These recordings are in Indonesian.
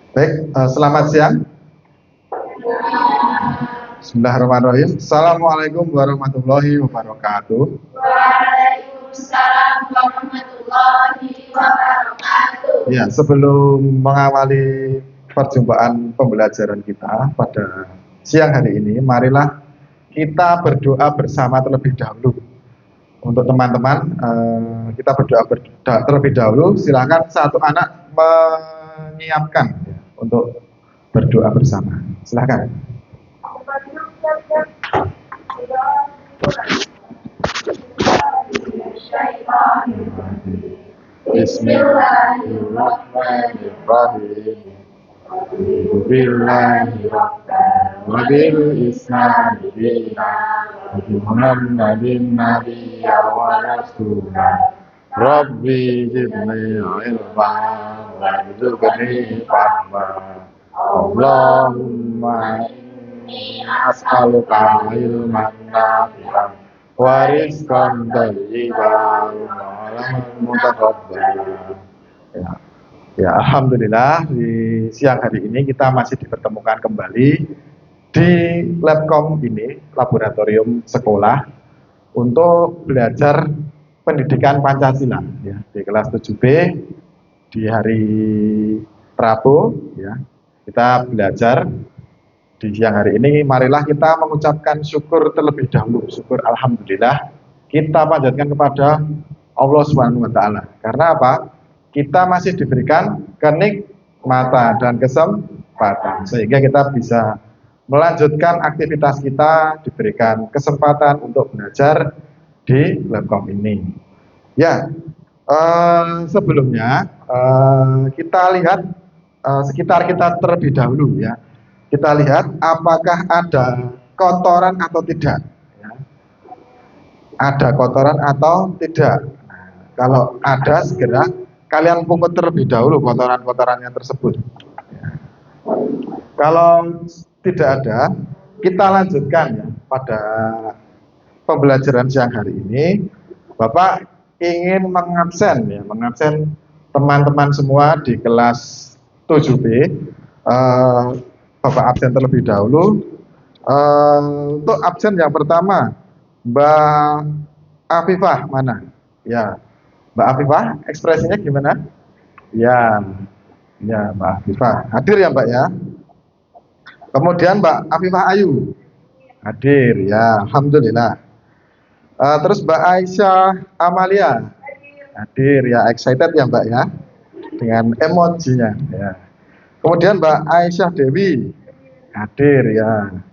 Baik, selamat siang. Bismillahirrahmanirrahim. Assalamualaikum warahmatullahi wabarakatuh. Waalaikumsalam warahmatullahi wabarakatuh. Ya, sebelum mengawali perjumpaan pembelajaran kita pada siang hari ini, marilah kita berdoa bersama terlebih dahulu. Untuk teman-teman, kita berdoa terlebih dahulu. Silakan satu anak menyiapkan untuk berdoa bersama. Silakan. Bismillahirrahmanirrahim. Bismillahirrahmanirrahim. Wabil Islam dina Muhammadin nabiyya wa rasulah. Rabbi zidni ilma warzuqni fahma. Allahumma inni as'aluka ilman nafi'an wa rizqan thayyiban wa amalan mutaqabbalan. Ya, alhamdulillah di siang hari ini kita masih dipertemukan kembali di Labkom ini, laboratorium sekolah, untuk belajar pendidikan Pancasila ya, di kelas 7B di hari Rabu ya. Kita belajar di siang hari ini. Marilah kita mengucapkan syukur terlebih dahulu, syukur alhamdulillah kita panjatkan kepada Allah Subhanahu wa taala. Karena apa? Kita masih diberikan kenikmatan dan kesempatan sehingga kita bisa melanjutkan aktivitas kita, diberikan kesempatan untuk belajar di Labkom ini. Ya, sebelumnya kita lihat sekitar kita terlebih dahulu ya. Kita lihat apakah ada kotoran atau tidak. Ya. Ada kotoran atau tidak. Nah, kalau ada segera kalian pungut terlebih dahulu kotoran-kotorannya tersebut. Kalau tidak ada, kita lanjutkan ya pada pembelajaran siang hari ini. Bapak ingin mengabsen teman-teman semua di kelas 7B. Bapak absen terlebih dahulu. Untuk absen yang pertama, Mbak Afifah mana? Ya. Mbak Afifah, ekspresinya gimana? Ya, Mbak Afifah. Hadir ya Mbak ya. Kemudian Mbak Afifah Ayu. Hadir ya, alhamdulillah. Terus Mbak Aisyah Amalia. Hadir ya, excited ya Mbak ya. Dengan emojinya ya. Kemudian Mbak Aisyah Dewi. Hadir ya.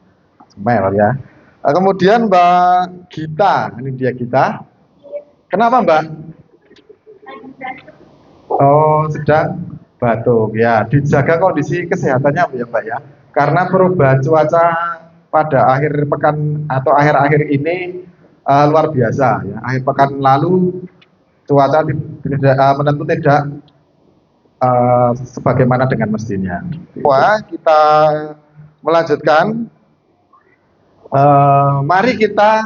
Smile ya. Kemudian Mbak Gita, ini dia Gita. Kenapa Mbak? Oh, sedang batuk ya. Dijaga kondisi kesehatannya ya Mbak ya. Karena perubahan cuaca pada akhir pekan atau akhir-akhir ini luar biasa ya. Akhir pekan lalu cuaca menentu tidak sebagaimana dengan mestinya. Wah, kita melanjutkan. Mari kita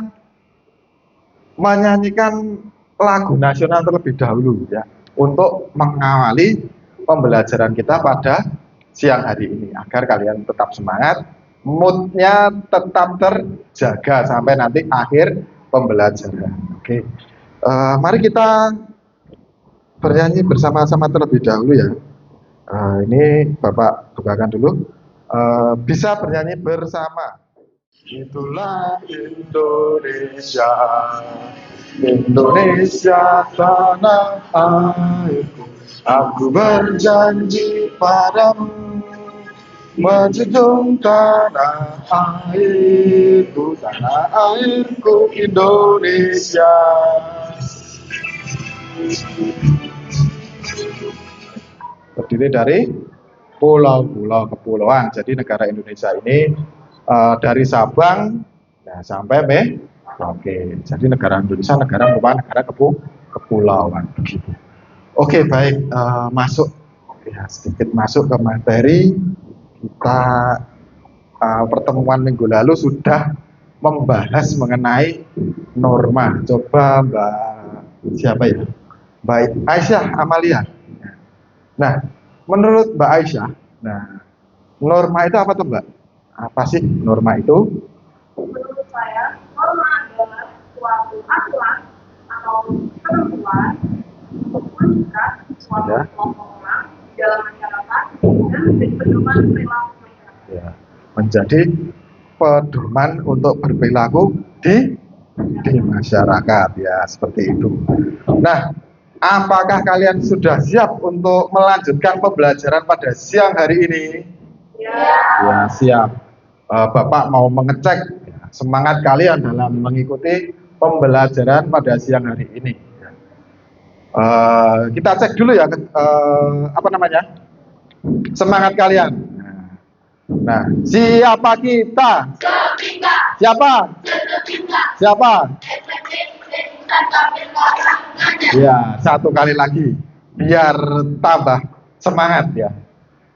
menyanyikan lagu nasional terlebih dahulu ya, untuk mengawali pembelajaran kita pada siang hari ini agar kalian tetap semangat, moodnya tetap terjaga sampai nanti akhir pembelajaran. Oke, mari kita bernyanyi bersama-sama terlebih dahulu ya. Ini Bapak bukakan dulu. Bisa bernyanyi bersama. Itulah Indonesia, Indonesia tanah airku. Aku berjanji padamu menjunjung tanah airku Indonesia. Terdiri dari pulau-pulau kepulauan. Jadi negara Indonesia ini dari Sabang sampai Merauke. Jadi negara Indonesia merupakan negara kepulauan begitu. Oke, baik, masuk ya, sedikit masuk ke materi kita. Pertemuan minggu lalu sudah membahas mengenai norma. Coba Mbak siapa ya? Mbak Aisyah Amalia. Nah, menurut Mbak Aisyah, Nah, norma itu apa tuh Mbak? Apa sih norma itu? Menurut saya, norma adalah suatu aturan atau ketentuan untuk mengikat suatu Ya. kelompok orang di dalam masyarakat dan menjadi pedoman perilaku masyarakat. Ya, menjadi pedoman untuk berperilaku di masyarakat ya, seperti itu. Nah, apakah kalian sudah siap untuk melanjutkan pembelajaran pada siang hari ini? Ya, siap. Bapak mau mengecek semangat kalian dalam mengikuti pembelajaran pada siang hari ini. Kita cek dulu ya, apa namanya, semangat kalian. Nah, siapa kita? Siapa? Siapa? Ya, satu kali lagi biar tambah semangat ya.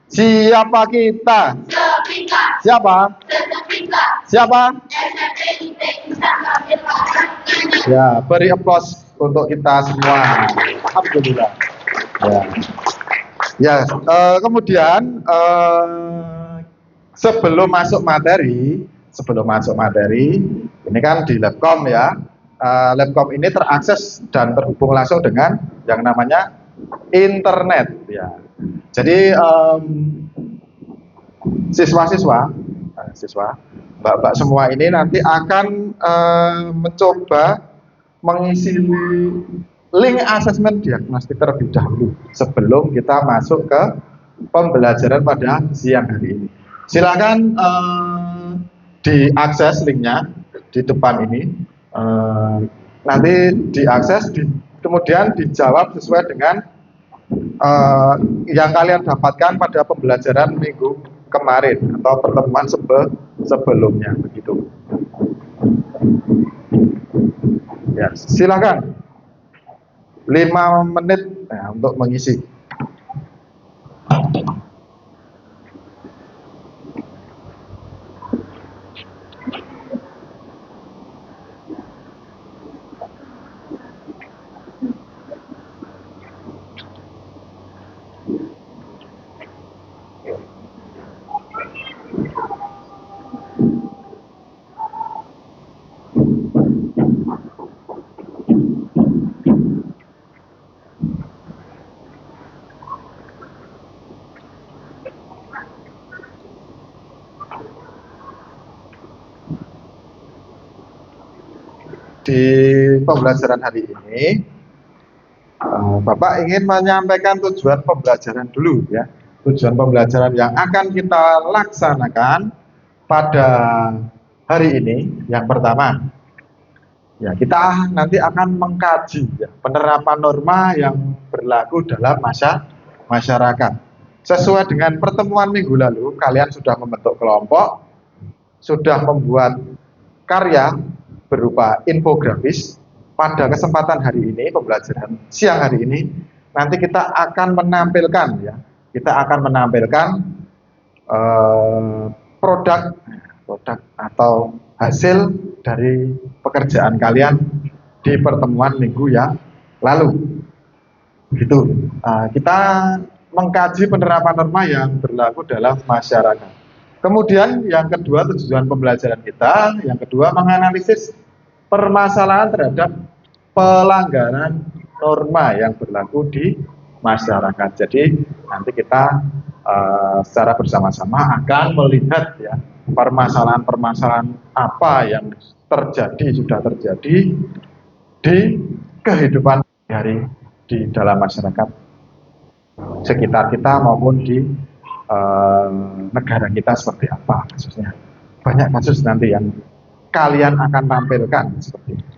Siapa kita? Siapa? Siapa? Ya, beri aplaus untuk kita semua. Alhamdulillah. Ya, kemudian sebelum masuk materi, ini kan di Labcom ya. Labcom ini terakses dan terhubung langsung dengan yang namanya internet ya. Jadi siswa, mbak-mbak semua ini nanti akan mencoba mengisi link asesmen diagnostik terlebih dahulu sebelum kita masuk ke pembelajaran pada siang hari ini. Silakan diakses linknya di depan ini, nanti diakses, kemudian dijawab sesuai dengan yang kalian dapatkan pada pembelajaran minggu kemarin atau pertemuan sebelumnya begitu. Ya, silakan 5 menit ya, untuk mengisi. Di pembelajaran hari ini, Bapak ingin menyampaikan tujuan pembelajaran dulu ya. Tujuan pembelajaran yang akan kita laksanakan pada hari ini, yang pertama, ya kita nanti akan mengkaji ya, penerapan norma yang berlaku dalam masyarakat. Sesuai dengan pertemuan minggu lalu, kalian sudah membentuk kelompok, sudah membuat karya berupa infografis. Pada kesempatan hari ini, pembelajaran siang hari ini, nanti kita akan menampilkan ya, produk atau hasil dari pekerjaan kalian di pertemuan minggu yang lalu. Gitu. Kita mengkaji penerapan norma yang berlaku dalam masyarakat. Kemudian yang kedua, tujuan pembelajaran kita, yang kedua menganalisis permasalahan terhadap pelanggaran norma yang berlaku di masyarakat. Jadi nanti kita secara bersama-sama akan melihat ya permasalahan-permasalahan apa yang sudah terjadi di kehidupan hari di dalam masyarakat sekitar kita maupun di negara kita seperti apa kasusnya. Banyak kasus nanti yang kalian akan tampilkan seperti itu.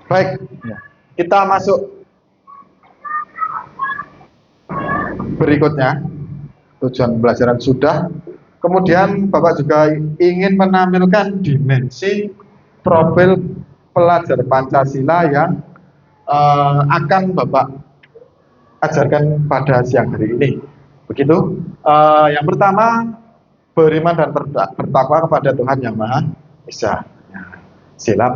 Baik, ya. Kita masuk berikutnya. Tujuan pembelajaran sudah. Kemudian Bapak juga ingin menampilkan dimensi profil pelajar Pancasila yang akan Bapak ajarkan pada siang hari ini. Begitu. Yang pertama, beriman dan bertakwa kepada Tuhan Yang Maha Esa. Sila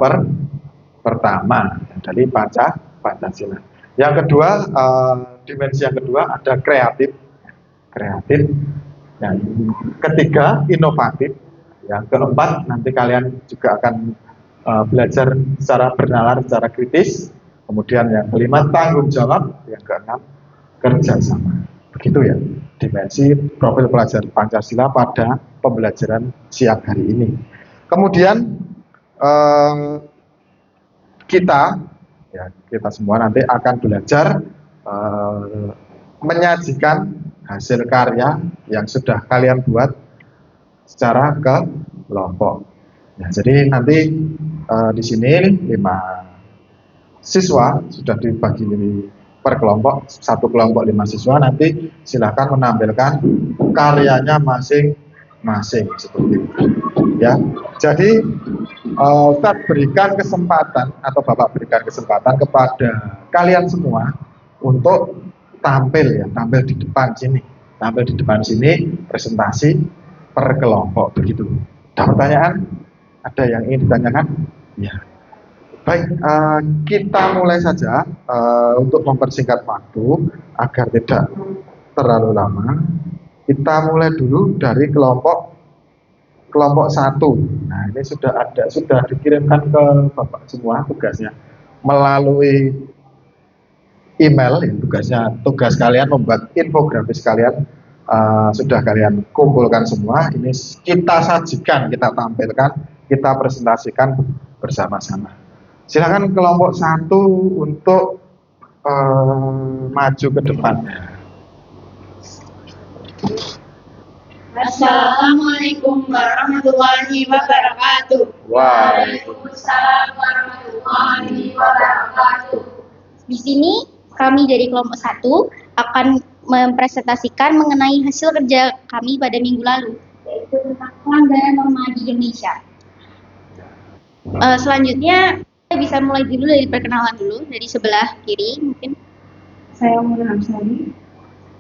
pertama dari Pancasila. Yang kedua, dimensi yang kedua ada kreatif Yang ketiga, inovatif. Yang keempat, nanti kalian juga akan belajar secara bernalar, secara kritis. Kemudian yang kelima, tanggung jawab. Yang keenam, kerjasama. Begitu ya, dimensi profil pelajar Pancasila pada pembelajaran siang hari ini. Kemudian kita semua nanti akan belajar menyajikan hasil karya yang sudah kalian buat secara kelompok. Ya, jadi nanti di sini 5 siswa sudah dibagi per kelompok, satu kelompok 5 siswa, nanti silakan menampilkan karyanya masing-masing seperti itu. Ya, jadi Ustadz berikan kesempatan atau Bapak berikan kesempatan kepada kalian semua untuk tampil di depan sini, presentasi per kelompok begitu. Ada pertanyaan? Ada yang ingin ditanyakan? Ya. Baik, kita mulai saja untuk mempersingkat waktu agar tidak terlalu lama. Kita mulai dulu dari kelompok 1. Nah, ini sudah dikirimkan ke Bapak semua tugasnya melalui email. Tugas kalian membuat infografis kalian sudah kalian kumpulkan semua. Ini kita sajikan, kita tampilkan, kita presentasikan bersama-sama. Silakan kelompok 1 untuk maju ke depan. Assalamualaikum warahmatullahi wabarakatuh. Waalaikumsalam warahmatullahi wabarakatuh. Di sini kami dari kelompok 1 akan mempresentasikan mengenai hasil kerja kami pada minggu lalu, yaitu tentang pelanggaran norma di Indonesia. Selanjutnya kita bisa mulai dulu dari perkenalan dulu dari sebelah kiri mungkin. Saya Muna Hamsari.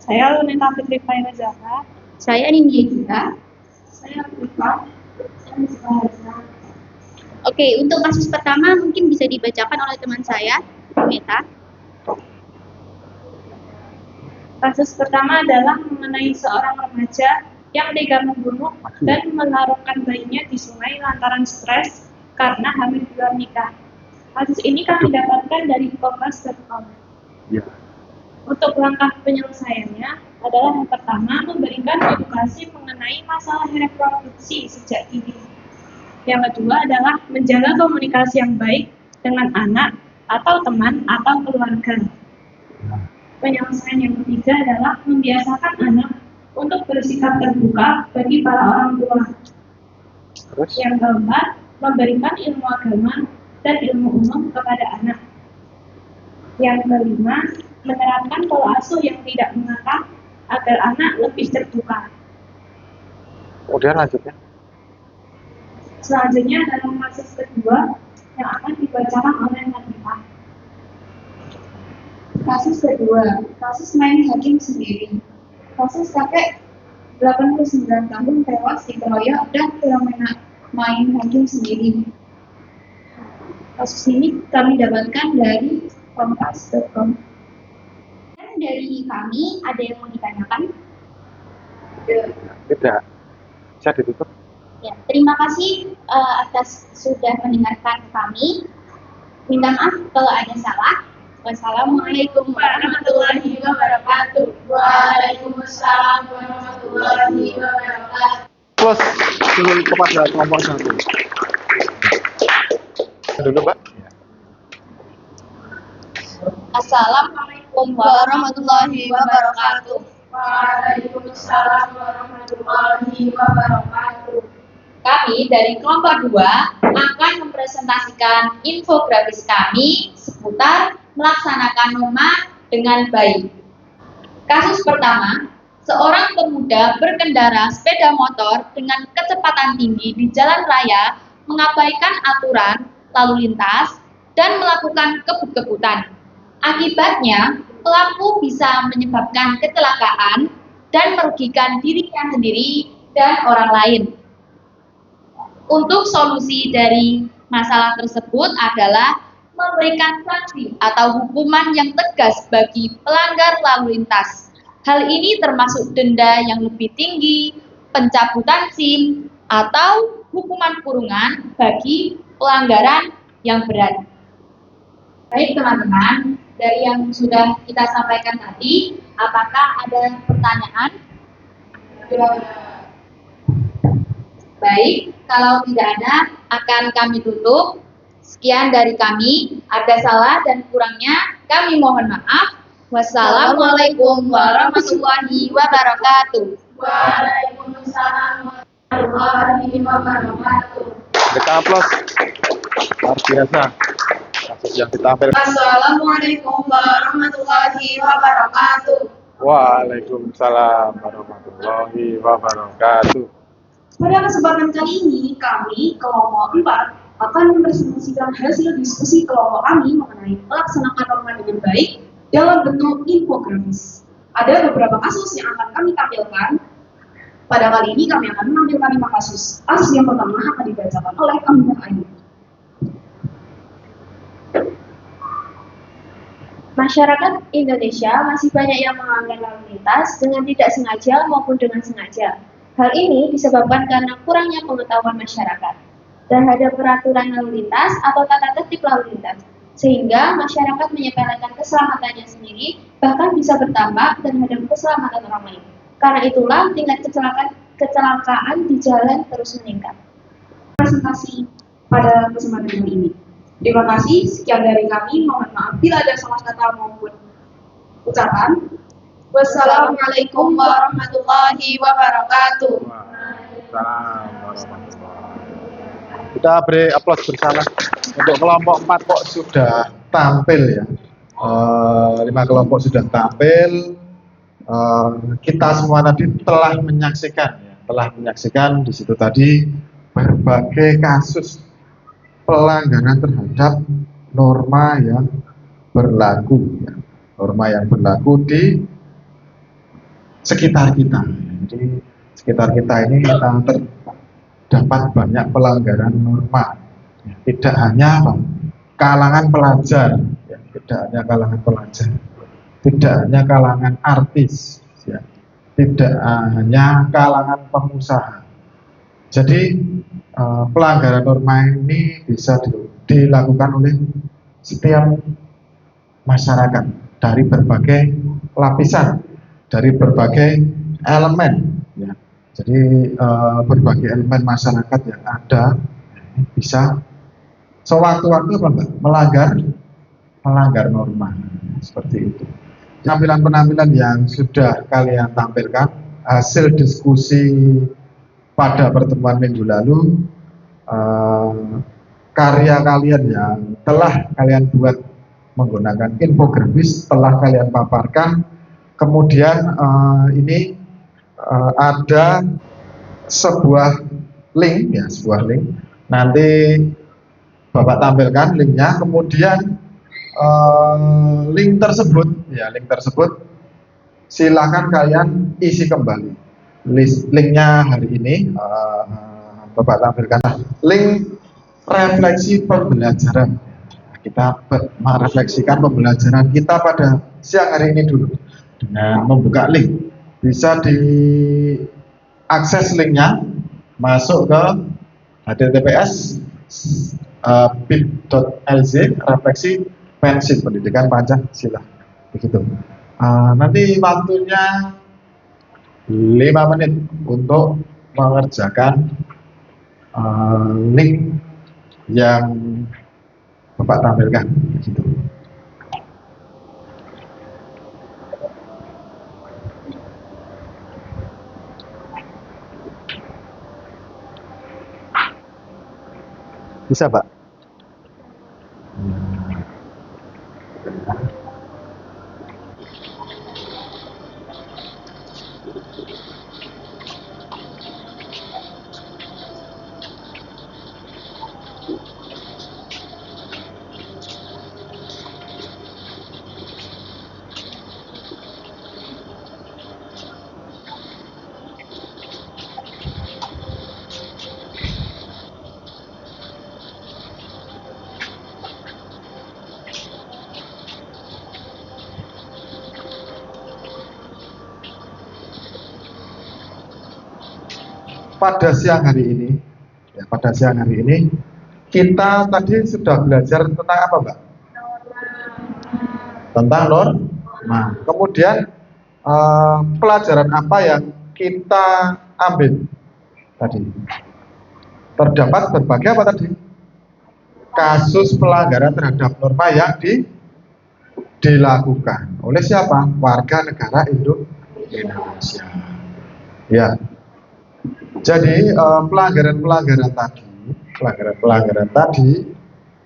Saya Lunita Fitri Faina Zahra. Saya Nindya juga. Saya Rifat. Oke, untuk kasus pertama mungkin bisa dibacakan oleh teman saya, Meta. Kasus pertama adalah mengenai seorang remaja yang tega membunuh dan melarutkan bayinya di sungai lantaran stres karena hamil di luar nikah. Kasus ini kami dapatkan dari kompas.com. Ya. Untuk langkah penyelesaiannya adalah yang pertama memberikan edukasi mengenai masalah reproduksi sejak dini. Yang kedua adalah menjaga komunikasi yang baik dengan anak atau teman atau keluarga. Penyelesaian yang ketiga adalah membiasakan anak untuk bersikap terbuka bagi para orang tua. Terus? Yang keempat, memberikan ilmu agama dan ilmu umum kepada anak. Yang kelima, menerapkan pola asuh yang tidak mengakar agar anak lebih terbuka. Kemudian lanjutnya. Selanjutnya dalam kasus kedua yang akan dibacakan oleh Nadia. Kasus kedua, kasus main hakim sendiri. Kasus kakek 89 tahun tewas dikeroyok dan fenomena main hakim sendiri. Kasus ini kami dapatkan dari kompas.com. Dan dari kami ada yang mau ditanyakan? Tidak. Bisa ditutup. Ya, terima kasih atas sudah mendengarkan kami. Minta maaf kalau ada salah. Wassalamualaikum warahmatullahi wabarakatuh. Waalaikumsalam warahmatullahi wabarakatuh. Close dulu kepada kelompok 1. Dulu, Pak. Assalamualaikum warahmatullahi wabarakatuh. Waalaikumsalam warahmatullahi wabarakatuh. Kami dari kelompok 2 akan mempresentasikan infografis kami seputar melaksanakan norma dengan baik. Kasus pertama, seorang pemuda berkendara sepeda motor dengan kecepatan tinggi di jalan raya mengabaikan aturan lalu lintas dan melakukan kebut-kebutan. Akibatnya, pelaku bisa menyebabkan kecelakaan dan merugikan dirinya sendiri dan orang lain. Untuk solusi dari masalah tersebut adalah memberikan sanksi atau hukuman yang tegas bagi pelanggar lalu lintas Hal ini termasuk denda yang lebih tinggi, pencabutan SIM, atau hukuman kurungan bagi pelanggaran yang berat. Baik teman-teman, dari yang sudah kita sampaikan tadi, apakah ada pertanyaan? Baik, kalau tidak ada, akan kami tutup. Sekian dari kami, ada salah dan kurangnya, kami mohon maaf. Wassalamualaikum warahmatullahi wabarakatuh. Waalaikumsalam warahmatullahi wabarakatuh. Kita aplaus. Luar biasa. Kasus yang ditampilkan. Assalamualaikum warahmatullahi wabarakatuh. Waalaikumsalam warahmatullahi wabarakatuh. Pada kesempatan kali ini, kami, kelompok 4, akan mempresentasikan hasil diskusi kelompok kami mengenai pelaksanaan norma dengan baik dalam bentuk infografis. Ada beberapa kasus yang akan kami tampilkan. Pada kali ini kami akan menampilkan 5 kasus. Kasus yang pertama akan dibacakan oleh Aminah Ayu. Masyarakat Indonesia masih banyak yang melanggar lalu lintas dengan tidak sengaja maupun dengan sengaja. Hal ini disebabkan karena kurangnya pengetahuan masyarakat terhadap peraturan lalu lintas atau tata tertib lalu lintas, sehingga masyarakat menyepelekan keselamatannya sendiri, bahkan bisa berdampak terhadap keselamatan orang lain. Karena itulah tingkat kecelakaan di jalan terus meningkat. Presentasi pada kesempatan kali ini. Terima kasih, sekian dari kami. Mohon maaf bila ada salah kata maupun ucapan. Wassalamualaikum warahmatullahi wabarakatuh. Kita beri aplaus bersama untuk kelompok 4 kok sudah tampil ya. 5 kelompok sudah tampil. Kita semua tadi telah menyaksikan di situ tadi berbagai kasus pelanggaran terhadap norma yang berlaku ya. Norma yang berlaku di sekitar kita. Jadi sekitar kita ini terdapat banyak pelanggaran norma. Ya, tidak hanya kalangan pelajar, ya, tidak hanya kalangan artis, ya, tidak hanya kalangan pengusaha. Jadi pelanggaran norma ini bisa dilakukan oleh setiap masyarakat dari berbagai lapisan, dari berbagai elemen. Ya. Jadi berbagai elemen masyarakat yang ada bisa sewaktu-waktu melanggar norma seperti itu. Penampilan yang sudah kalian tampilkan hasil diskusi pada pertemuan minggu lalu, karya kalian yang telah kalian buat menggunakan infografis telah kalian paparkan. Kemudian ini ada sebuah link. Nanti Bapak tampilkan linknya. Kemudian link tersebut silakan kalian isi kembali. Linknya hari ini Bapak tampilkan. Link refleksi pembelajaran. Kita merefleksikan pembelajaran kita pada siang hari ini dulu dengan membuka link. Bisa diakses linknya, masuk ke https bit.lz refleksi pensil pendidikan Pancasila. Begitu. Nanti waktunya 5 menit untuk mengerjakan link yang Bapak tampilkan. Gitu. Bisa, Pak? pada siang hari ini, ya, pada siang hari ini kita tadi sudah belajar tentang apa, Mbak? Tentang norma. Kemudian pelajaran apa yang kita ambil tadi? Terdapat berbagai apa tadi? Kasus pelanggaran terhadap norma yang dilakukan oleh siapa? Warga negara Indonesia. Ya. Jadi pelanggaran-pelanggaran tadi,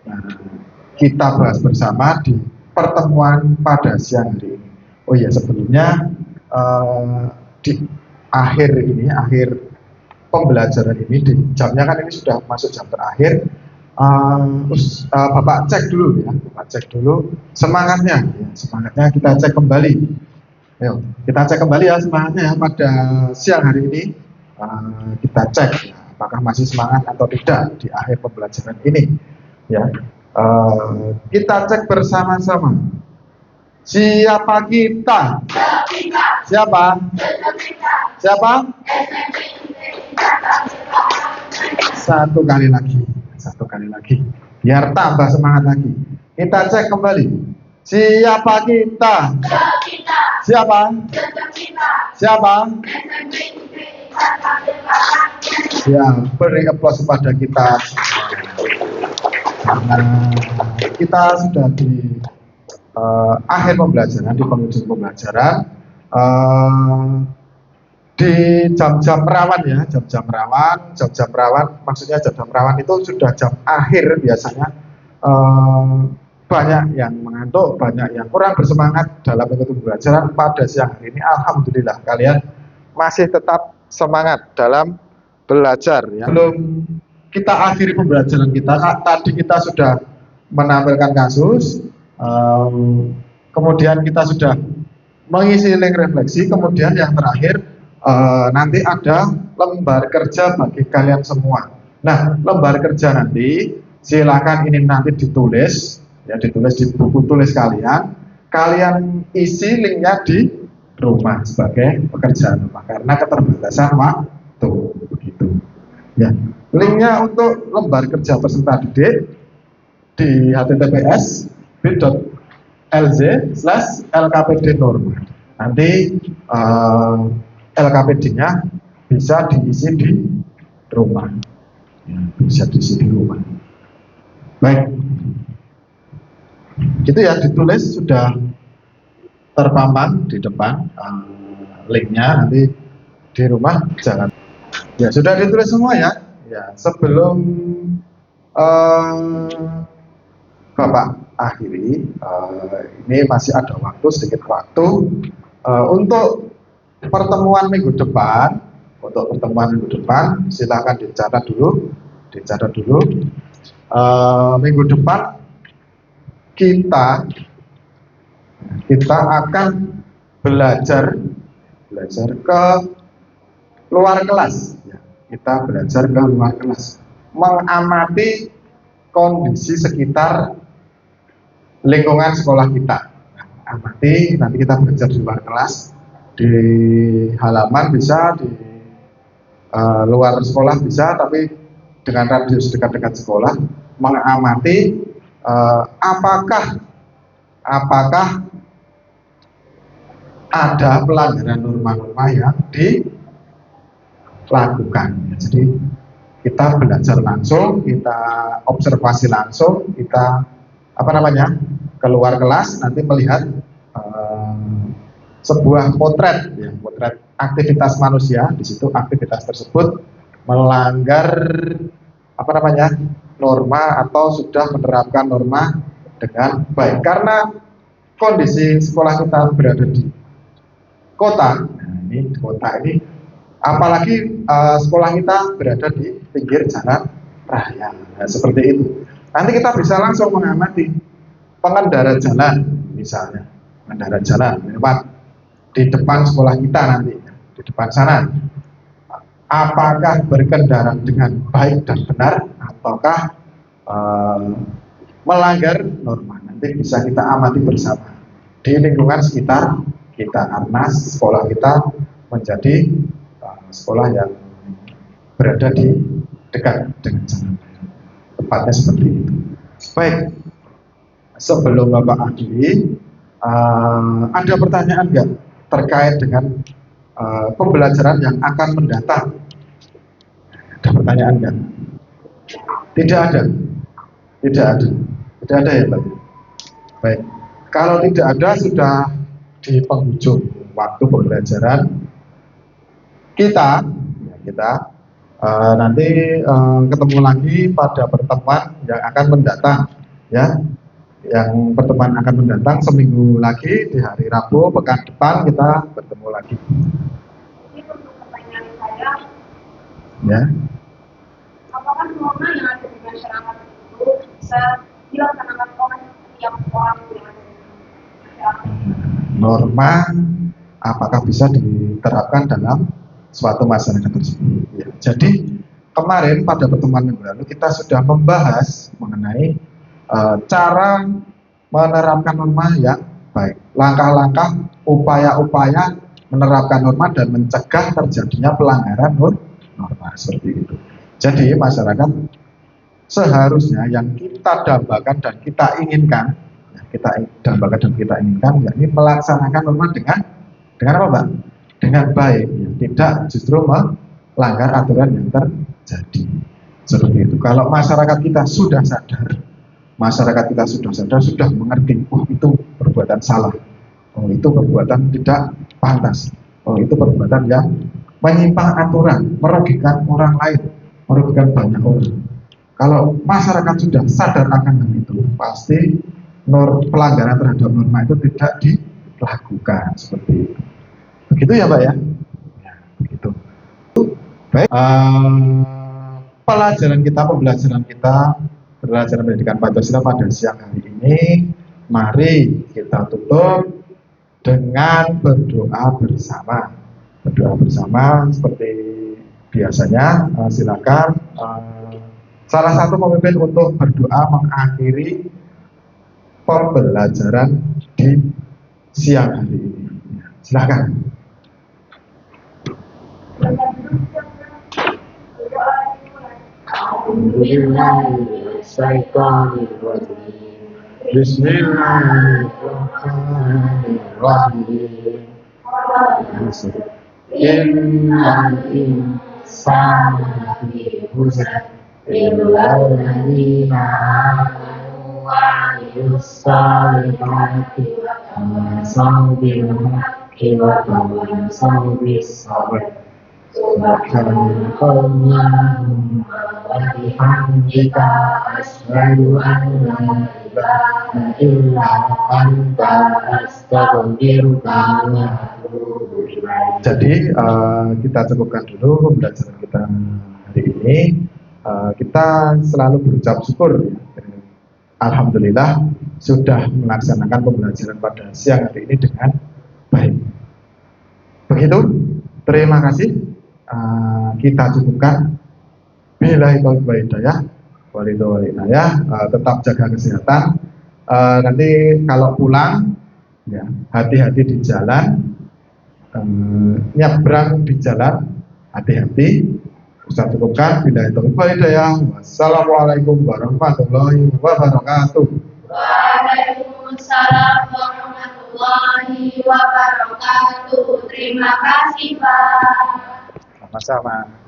nah, kita bahas bersama di pertemuan pada siang hari ini. Oh ya, sebelumnya di akhir pembelajaran ini, di jamnya kan ini sudah masuk jam terakhir. Bapak cek dulu ya, semangatnya kita cek kembali. Ayo, kita cek kembali ya semangatnya ya, pada siang hari ini. Kita cek ya, apakah masih semangat atau tidak di akhir pembelajaran ini ya. Kita cek bersama-sama. Siapa kita? Siapa? Satu kali lagi biar tambah semangat lagi. Kita cek kembali. Siapa kita? Siapa? Ya, beri aplaus kepada kita. Karena kita sudah di akhir pembelajaran, di penghujung pembelajaran, di jam-jam rawan ya, jam-jam rawan, maksudnya jam-jam rawan itu sudah jam akhir biasanya. Banyak yang mengantuk, banyak yang kurang bersemangat dalam mengikuti pembelajaran pada siang hari ini. Alhamdulillah kalian masih tetap semangat dalam belajar ya. Belum kita akhiri pembelajaran kita, tadi kita sudah menampilkan kasus, kemudian kita sudah mengisi link refleksi, kemudian yang terakhir nanti ada lembar kerja bagi kalian semua. Nah, lembar kerja nanti silakan ini nanti ditulis ya, ditulis di buku tulis kalian isi linknya di rumah sebagai pekerjaan rumah karena keterbatasan waktu begitu ya. Linknya untuk lembar kerja peserta didik di https bit.lz/lkpd norma. Nanti LKPD-nya bisa diisi di rumah ya, bisa diisi di rumah. Baik, itu ya, ditulis sudah terpampang di depan linknya, nanti di rumah jangan ya, sudah ditulis semua ya. Ya, sebelum Bapak akhiri, ini masih ada waktu, sedikit waktu untuk pertemuan minggu depan. Untuk pertemuan minggu depan silakan dicatat dulu. Minggu depan kita akan belajar ke luar kelas ya. Kita belajar ke luar kelas, mengamati kondisi sekitar lingkungan sekolah kita. Amati, nanti kita belajar di luar kelas, di halaman bisa, di luar sekolah bisa, tapi dengan radius dekat-dekat sekolah, mengamati apakah ada pelanggaran norma-norma yang dilakukan. Jadi kita belajar langsung, kita observasi langsung, kita keluar kelas, nanti melihat sebuah potret, ya, potret aktivitas manusia. Di situ aktivitas tersebut melanggar norma atau sudah menerapkan norma dengan baik. Karena kondisi sekolah kita berada di kota, apalagi sekolah kita berada di pinggir jalan raya, nah, seperti itu. Nanti kita bisa langsung mengamati pengendara jalan, misalnya pengendara jalan lewat di depan sekolah kita nanti, di depan sana, apakah berkendara dengan baik dan benar ataukah melanggar norma. Nanti bisa kita amati bersama di lingkungan sekitar kita, karena sekolah kita menjadi sekolah yang berada di dekat dengan jalan raya. Tepatnya seperti itu. Baik, sebelum Bapak akhiri, ada pertanyaan nggak terkait dengan pembelajaran yang akan mendatang? Ada pertanyaan nggak? Tidak ada. Tidak ada. Tidak ada ya, Pak? Baik. Kalau tidak ada, sudah di penghujung waktu pembelajaran kita nanti ketemu lagi pada pertemuan yang akan mendatang, ya. Yang pertemuan akan mendatang seminggu lagi di hari Rabu pekan depan kita bertemu lagi. Ini untuk pertanyaan saya, Ya. apakah norma yang ada di masyarakat itu bisa dilaksanakan oleh setiap orang yang ada di masyarakat? Norma apakah bisa diterapkan dalam suatu masyarakat tersebut? Ya. Jadi kemarin pada pertemuan minggu lalu kita sudah membahas mengenai cara menerapkan norma yang baik, langkah-langkah, upaya-upaya menerapkan norma dan mencegah terjadinya pelanggaran norma seperti itu. Jadi masyarakat seharusnya yang kita dambakan dan kita inginkan, yakni melaksanakan norma dengan apa, Mbak? Dengan baik, ya. Tidak justru melanggar aturan yang terjadi. Seperti itu. Kalau masyarakat kita sudah sadar, sudah mengerti, oh itu perbuatan salah, oh itu perbuatan tidak pantas, oh itu perbuatan yang menyimpang aturan, merugikan orang lain, merugikan banyak orang. Kalau masyarakat sudah sadar akan hal itu, pasti pelanggaran terhadap norma itu tidak dilakukan seperti itu. Begitu ya, Pak ya? Ya, begitu. Baik. Pembelajaran pendidikan Pancasila pada siang hari ini, mari kita tutup dengan berdoa bersama. Berdoa bersama seperti biasanya. Silakan salah satu pemimpin untuk berdoa mengakhiri pembelajaran di siang hari ini. Silakan. Bismillahirrahmanirrahim. Innal insana lafi khusr illa alladziina aamanu wa 'amilus shalihati wa tawasaw bil haqqi wa tawasaw bis sabr. Subhanakallahumma wa bihamdika asyhadu an la ilaha illa anta astaghfiruka wa atubu ilaik. Jadi kita cukupkan dulu pembelajaran kita hari ini. Kita selalu berucap syukur, ya. Alhamdulillah sudah melaksanakan pembelajaran pada siang hari ini dengan baik. Begitu, terima kasih. Kita cukupkan. Billahi taufiq wal hidayah. Tetap jaga kesehatan. Nanti kalau pulang, ya hati-hati di jalan. Nyebrang di jalan, hati-hati. Ustaz cukupkan. Billahi taufiq wal hidayah. Wassalamualaikum warahmatullahi wabarakatuh. Waalaikumsalam warahmatullahi wabarakatuh. Terima kasih, Pak. Sama-sama.